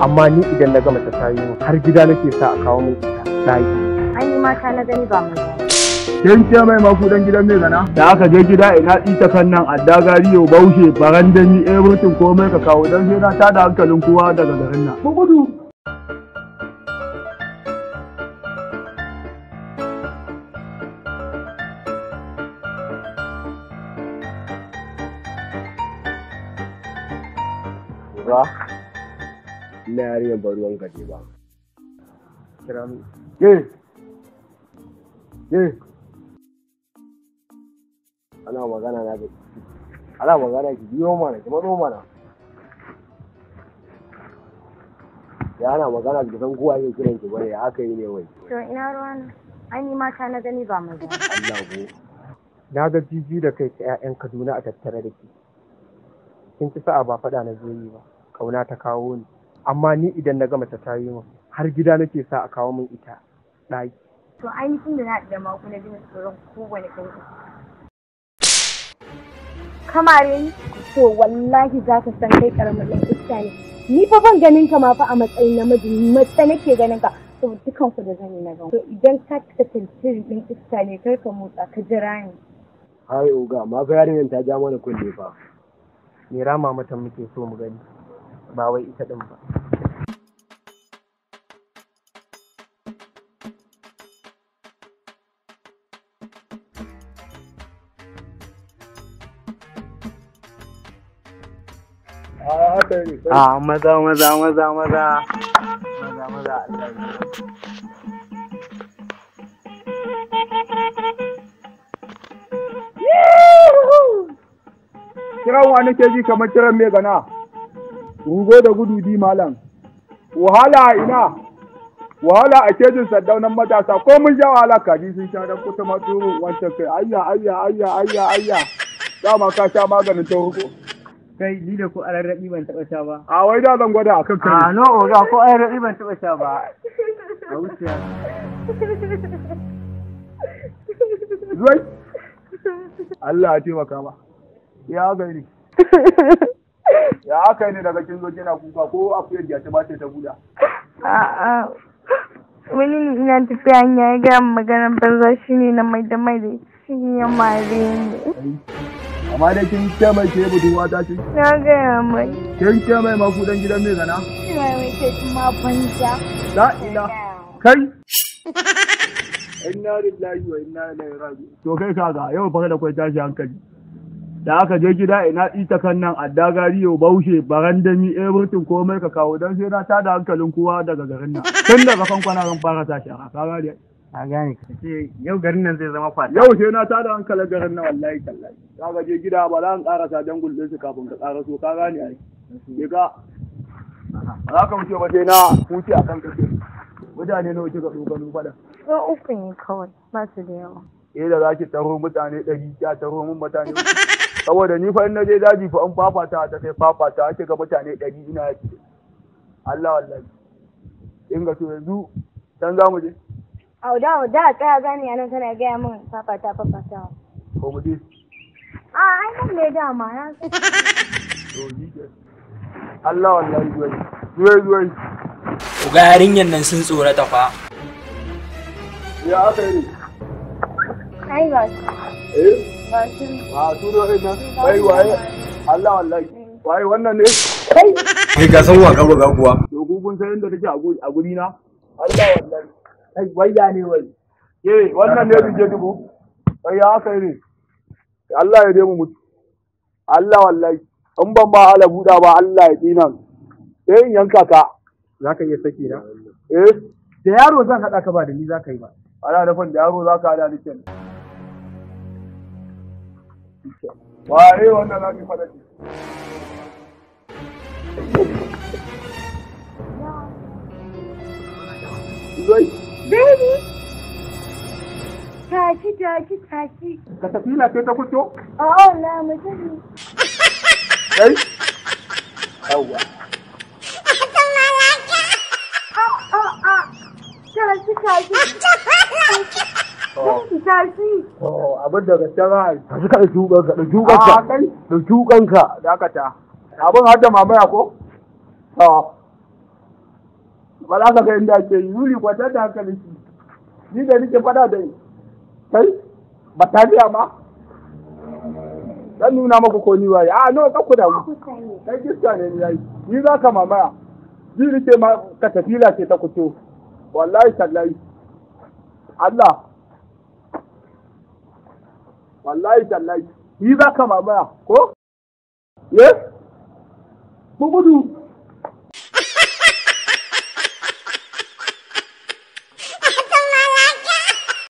amma ni idan na gama ta yi har gida nake sa a kawo min ita ɗaki. An yi mata na gani ba maza. Kin ce mai makudan gidan mai gana? Da aka je gida ina tsita kan nan adda gariyo baushe barandami everything komai ka kawo dan sai na tada hankalin kowa daga garin nan. Ku gudu. Ba, ina yarinyar ba ruwan gaje ba. Kira mu. Ana magana na ga ana magana ki biyo mana ki matso mana. Ya ana magana ki san kowa yake kiran ki bane haka yi ne wai. To ina ruwan an yi mata na gani ba maza. Allah go. Na ga jiji da kai ta ƴaƴan Kaduna a tattare da ki. Kin ci sa'a ba faɗa na zo yi ba. Kauna ta kawo ni. Amma ni idan na gama ta yi min har gida nake sa a kawo min ita ɗaki. To ainihin da na da mako na jin tsoron kowane kai. Kamare ni to wallahi za ka san kai karamin iska ne. Ni fa ban ganin ka ma fa a matsayin namiji mace nake ganin ka. To dukan ku da zani na ga. To idan ka kasance din iska ne kar ka motsa ka jira ni. Hai oga, ma fa yarinyar ta ja mana kunne fa. Me rama mata muke so mu gani. Ba wai ita din ba. Maza. Kiran wa nake ji kamar kiran mai gana. Rugo da gudu di malam. Wahala ina. Wahala a kejin saddaunan matasa ko mun sha wahala kaji sun sha dan kuta maturu wancan kai ayya. Dama ka sha maganin ta huko. Kai ni da ko alarrabi ban taɓa sha ba. A wai da zan gwada akan kai. A no oga ko alarrabi ban taɓa sha ba. A wuce. Zuwai. Allah ya taimaka ba. Ya gari. Ya aka ne daga kin zo kina kuka ko akuyar ya ta bace ta guda. A'a. Wani ne ina tafiya hanya ya gaya maganar banza shine na mai da shi ya mare ni. Amma da kin ce mai ke budurwa ta ce? Na gaya mai. Kin ce mai makudan gidan mai gana? Ina mai ce kuma banza. La ila. Kai. Inna lillahi wa inna ilaihi raji'un. To kai kaga yau fa da kai tashi hankali. Da aka je gida ina tsita kan nan adda gariyo baushe barandami everything komai ka kawo dan sai na tada hankalin kowa daga garin nan. Tun daga kankwana ran fara tashi a kaga dai. A gane ka ce yau garin nan zai zama kwata. Yau sai na tada hankalin garin nan wallahi tallahi. Kaga je gida ba za an karasa dangul din su kafin ka karaso ka gane ai. Ke ka za ka wuce ba sai na huce a kan kace. Mutane nawa kika dogano fada? Ko uku ne kawai ba su da yawa. Da za ki taro mutane 100 ya taro mun mutane. Saboda ni fa in na je daji fa an fafata ta kai fafata ake ga mutane 100 ina yaki. Allah wallahi. In ga to yanzu dan za mu je. Da tsaya gani anan kana gaya min fafata. Ko mu je. Ai nan ne dama na. To yi ke. Allah wallahi zuwai. Ku ga yarinyan nan sun tsorata fa. Ya aka yi. Ai ba. Ba shi. Turo ina. Wai waye. Allah wallahi. Waye wannan ne? Kai ka san wa ka buga kuwa. To ku kun san inda take a guri na? Allah wallahi. Kai wayya ne wai. Wannan ne bije dubu. Sai ya aka yi. Allah ya dai mu mutu. Allah wallahi. In ban ba ala buda ba Allah ya tsina. In yanka ka. Zaka iya saki na? Da yaro zan hada ka ba da ni zaka yi ba. Ana nufin da yaro zaka hada ni kenan. Waye wannan zaki fada shi? Baby! Tashi. Ka tafi na ta fito? Oh, na mutum. Kai? Yawwa. Tashi. Abin da gaske za a yi. Ka suka da tukanka. Da tukanka. Dakata. Abin har da mamaya ko? ba za ka ga inda ake yi yuri kwatar da hankali shi ni da nake fada da kai bataliya ma dan nuna maka ko ni waye a no ka kuda mu kai kiska ne ni yayi ni za ka mamaya ji nake ma ka tafila ce ta kuto wallahi tallahi Allah wallahi tallahi ni za ka mamaya ko yes mu gudu